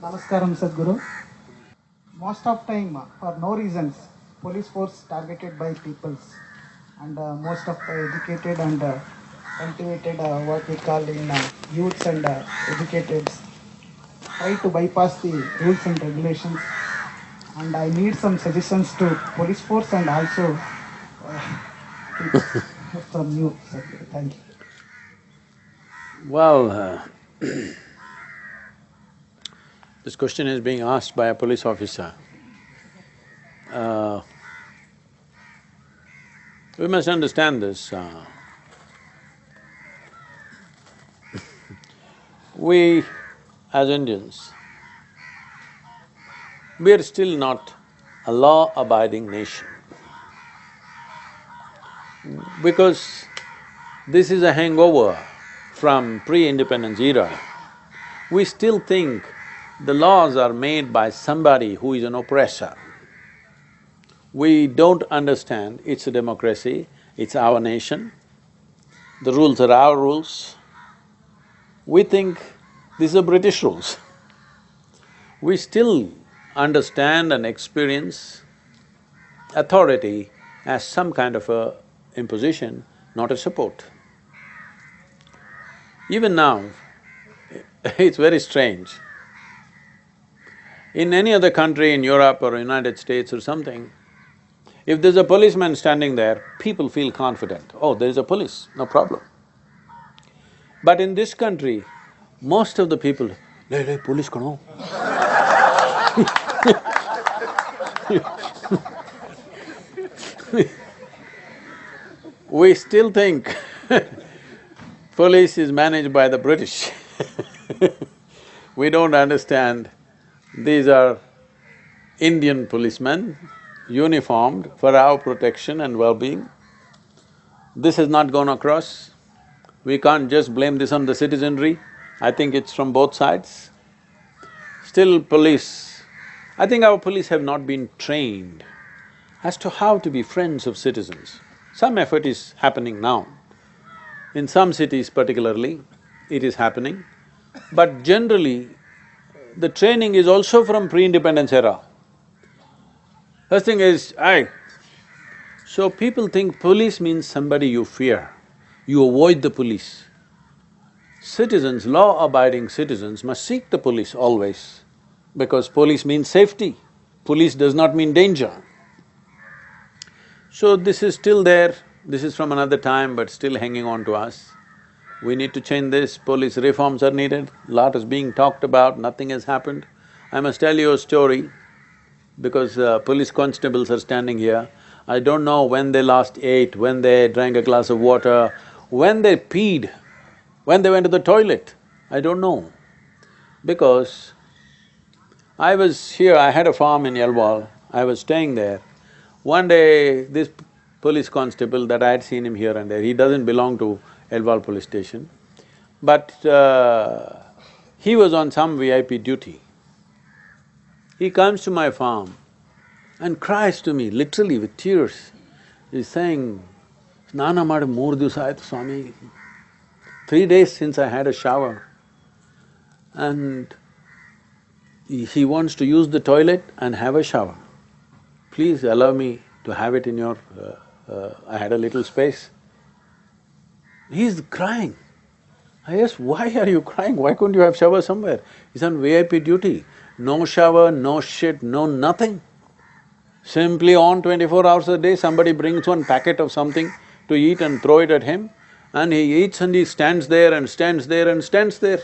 Namaskaram, Sadhguru. Most of time, for no reasons, police force targeted by peoples, and most of the educated and cultivated, what we call in youths and educateds, try to bypass the rules and regulations. And I need some suggestions to police force and also tips from you, Sadhguru. Thank you. Well, this question is being asked by a police officer. We must understand this. We, as Indians, we are still not a law-abiding nation because this is a hangover from pre-independence era. We still think the laws are made by somebody who is an oppressor. We don't understand it's a democracy, it's our nation, the rules are our rules. We think these are British rules. We still understand and experience authority as some kind of a imposition, not a support. Even now, it's very strange. In any other country in Europe or United States or something, if there's a policeman standing there, people feel confident, oh, there is a police, no problem. But in this country, most of the people, le, police kano. We still think police is managed by the British. We don't understand these are Indian policemen, uniformed for our protection and well-being. This has not gone across. We can't just blame this on the citizenry. I think it's from both sides. Still police, I think our police have not been trained as to how to be friends of citizens. Some effort is happening now. In some cities particularly, it is happening. But generally, the training is also from pre-independence era. First thing is, so people think police means somebody you fear, you avoid the police. Citizens, law-abiding citizens must seek the police always, because police means safety, police does not mean danger. So this is still there, this is from another time but still hanging on to us. We need to change this, police reforms are needed, lot is being talked about, nothing has happened. I must tell you a story, because police constables are standing here. I don't know when they last ate, when they drank a glass of water, when they peed, when they went to the toilet, I don't know. Because I was here, I had a farm in Yelwal, I was staying there. One day, this police constable that I had seen him here and there, he doesn't belong to Yelwal police station, but he was on some VIP duty. He comes to my farm and cries to me, literally with tears. He's saying, Snana madu 3 divasa aaytu Swami. 3 days since I had a shower. And he wants to use the toilet and have a shower. Please allow me to have it in your… I had a little space. He's crying. I asked, why are you crying? Why couldn't you have shower somewhere? He's on VIP duty. No shower, no shit, no nothing. Simply on 24 hours a day, somebody brings one packet of something to eat and throw it at him, and he eats and he stands there and stands there and stands there.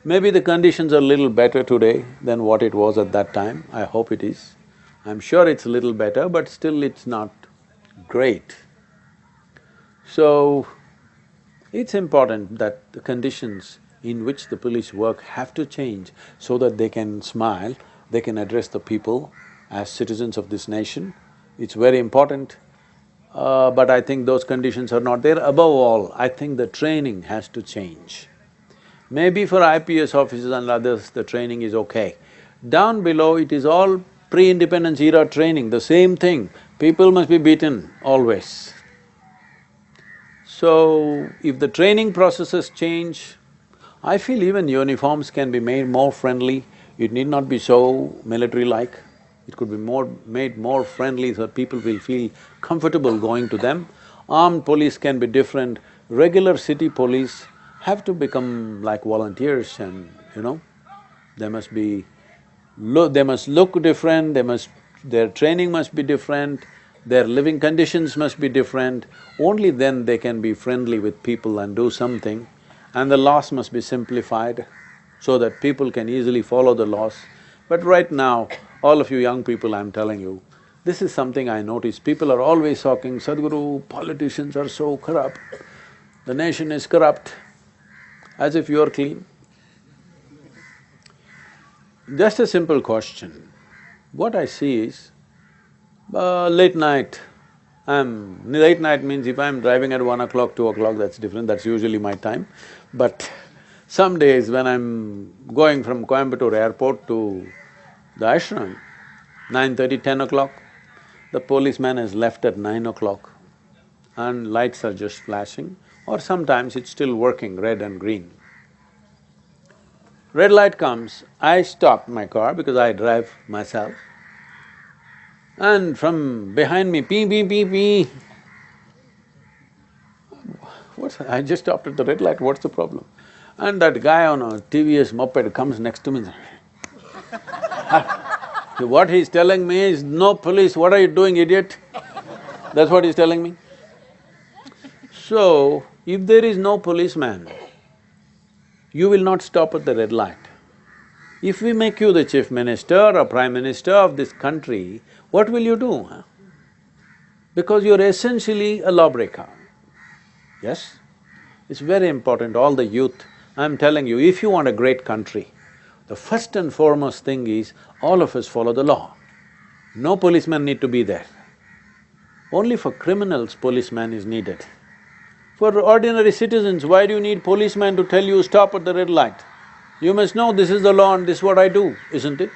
Maybe the conditions are little better today than what it was at that time, I hope it is. I'm sure it's a little better, but still it's not great. So, it's important that the conditions in which the police work have to change so that they can smile, they can address the people as citizens of this nation. It's very important, but I think those conditions are not there. Above all, I think the training has to change. Maybe for IPS officers and others, the training is okay. Down below, it is all pre-independence era training, the same thing. People must be beaten always. So, if the training processes change, I feel even uniforms can be made more friendly It need not be so military-like. It could be made more friendly so people will feel comfortable going to them. Armed police can be different. Regular city police have to become like volunteers and, they must be… they must look different, their training must be different, their living conditions must be different. Only then they can be friendly with people and do something. And the laws must be simplified so that people can easily follow the laws. But right now, all of you young people, I'm telling you, this is something I notice. People are always talking, Sadhguru, politicians are so corrupt, the nation is corrupt, as if you're clean. Just a simple question. What I see is, late night, late night means if I'm driving at 1 o'clock, 2 o'clock, that's different, that's usually my time. But some days when I'm going from Coimbatore airport to the ashram, 9:30, 10 o'clock, the policeman has left at 9 o'clock and lights are just flashing, or sometimes it's still working, red and green. Red light comes, I stop my car because I drive myself, and from behind me, pee, pee, pee, pee. I just stopped at the red light, what's the problem? And that guy on a TVS moped comes next to me. What he's telling me is, no police, what are you doing, idiot? That's what he's telling me. So, if there is no policeman, you will not stop at the red light. If we make you the chief minister or prime minister of this country, what will you do, huh? Because you're essentially a lawbreaker. Yes? It's very important, all the youth, I'm telling you, if you want a great country, the first and foremost thing is, all of us follow the law. No policeman need to be there. Only for criminals, policeman is needed. For ordinary citizens, why do you need policeman to tell you stop at the red light? You must know this is the law and this is what I do, isn't it?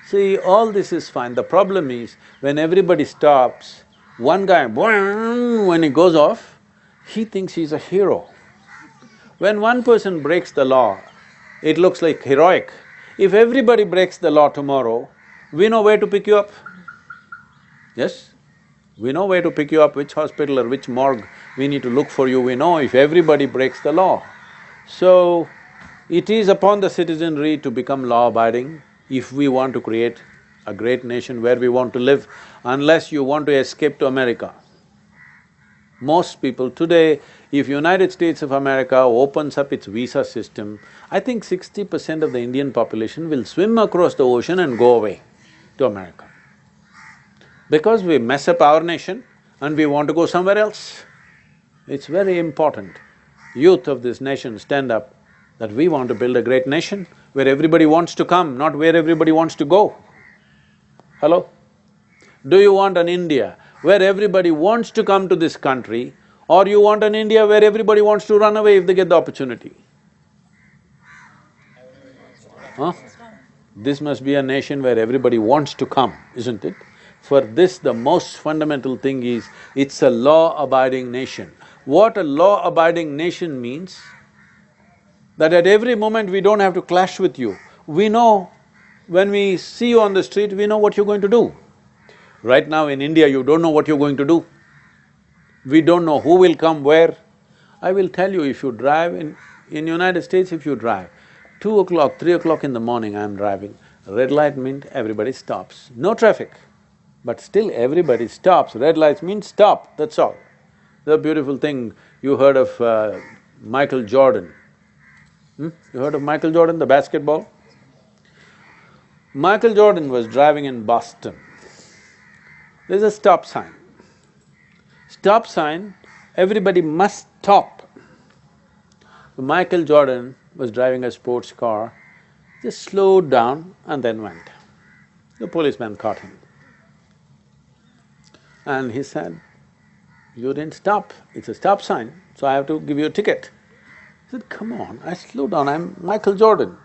See, all this is fine. The problem is, when everybody stops, one guy, when he goes off, he thinks he's a hero. When one person breaks the law, it looks like heroic. If everybody breaks the law tomorrow, we know where to pick you up. Yes? We know where to pick you up, which hospital or which morgue we need to look for you, we know if everybody breaks the law. So, it is upon the citizenry to become law-abiding if we want to create a great nation where we want to live, unless you want to escape to America. Most people today, if United States of America opens up its visa system, I think 60% of the Indian population will swim across the ocean and go away to America. Because we mess up our nation and we want to go somewhere else. It's very important, youth of this nation stand up that we want to build a great nation where everybody wants to come, not where everybody wants to go. Hello? Do you want an India where everybody wants to come to this country, or you want an India where everybody wants to run away if they get the opportunity? Huh? This must be a nation where everybody wants to come, isn't it? For this, the most fundamental thing is, it's a law-abiding nation. What a law-abiding nation means, that at every moment we don't have to clash with you. We know, when we see you on the street, we know what you're going to do. Right now in India, you don't know what you're going to do. We don't know who will come where. I will tell you, if you drive in United States, if you drive, 2 o'clock, 3 o'clock in the morning I'm driving, red light means everybody stops. No traffic, but still everybody stops. Red lights mean stop, that's all. The beautiful thing, you heard of Michael Jordan. You heard of Michael Jordan, the basketball? Michael Jordan was driving in Boston. There's a stop sign. Stop sign, everybody must stop. Michael Jordan was driving a sports car, just slowed down and then went. The policeman caught him. And he said, "You didn't stop, it's a stop sign, so I have to give you a ticket." He said, "Come on, I slowed down, I'm Michael Jordan.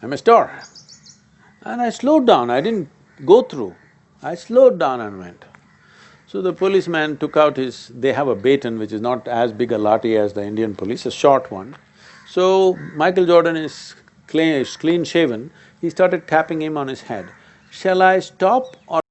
I'm a star." And I slowed down, I didn't go through, I slowed down and went. So the policeman took out his… they have a baton which is not as big a lathi as the Indian police, a short one. So Michael Jordan is clean shaven, he started tapping him on his head. Shall I stop or